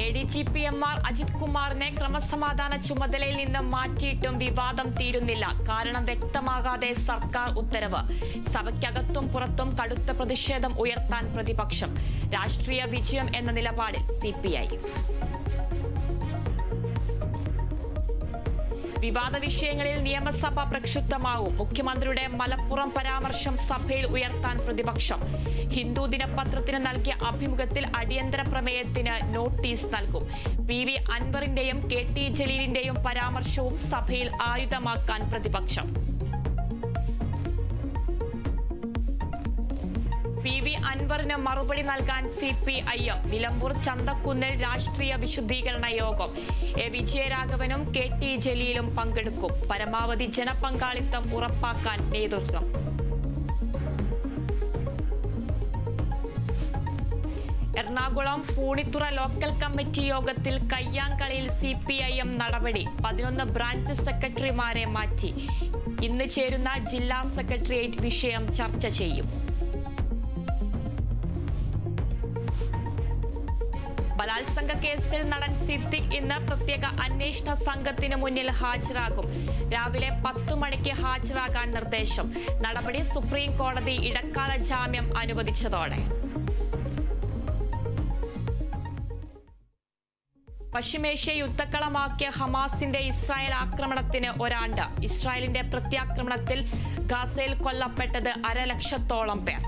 ADGP-MR Ajith കുമാറിനെ ക്രമസമാധാന ചുമതലയിൽ നിന്ന് മാറ്റിയിട്ടും വിവാദം തീരുന്നില്ല. കാരണം വ്യക്തമാകാതെ സർക്കാർ ഉത്തരവ്. സഭയ്ക്കകത്തും പുറത്തും കടുത്ത പ്രതിഷേധം ഉയർത്താൻ പ്രതിപക്ഷം. രാഷ്ട്രീയ വിജയം എന്ന നിലപാടിൽ CPI. വിവാദ വിഷയങ്ങളിൽ നിയമസഭ പ്രക്ഷുബ്ധമാവും. മുഖ്യമന്ത്രിയുടെ മലപ്പുറം പരാമർശം സഭയിൽ ഉയർത്താൻ പ്രതിപക്ഷം. ഹിന്ദു ദിനപത്രത്തിന് നൽകിയ അഭിമുഖത്തിൽ അടിയന്തര പ്രമേയത്തിന് നോട്ടീസ് നൽകും. PV അൻവറിന്റെയും KT ജലീലിന്റെയും പരാമർശവും സഭയിൽ ആയുധമാക്കാൻ പ്രതിപക്ഷം. PV അൻവറിന് മറുപടി നൽകാൻ CPIM. നിലമ്പൂർ ചന്തക്കുന്നിൽ രാഷ്ട്രീയ വിശുദ്ധീകരണ യോഗം. വിജയരാഘവനും KT ജലീലും പങ്കെടുക്കും. പരമാവധി ജനപങ്കാളിത്തം ഉറപ്പാക്കാൻ നേതൃത്വം. എറണാകുളം പൂണിത്തുറ ലോക്കൽ കമ്മിറ്റി യോഗത്തിൽ കയ്യാങ്കളിയിൽ CPIM നടപടി. 11 ബ്രാഞ്ച് സെക്രട്ടറിമാരെ മാറ്റി. ഇന്ന് ചേരുന്ന ജില്ലാ സെക്രട്ടേറിയറ്റ് വിഷയം ചർച്ച ചെയ്യും. ബലാത്സംഗ കേസിൽ നടൻ സിദ്ദിഖ് ഇന്ന് പ്രത്യേക അന്വേഷണ സംഘത്തിന് മുന്നിൽ ഹാജരാകും. രാവിലെ 10 മണിക്ക് ഹാജരാകാൻ നിർദ്ദേശം. നടപടി സുപ്രീം കോടതി ഇടക്കാല ജാമ്യം അനുവദിച്ചതോടെ. പശ്ചിമേഷ്യ യുദ്ധക്കളമാക്കിയ ഹമാസിന്റെ ഇസ്രായേൽ ആക്രമണത്തിന് ഒരാണ്ട്. ഇസ്രായേലിന്റെ പ്രത്യാക്രമണത്തിൽ ഗാസയിൽ കൊല്ലപ്പെട്ടത് 1,00,000-ഓളം പേർ.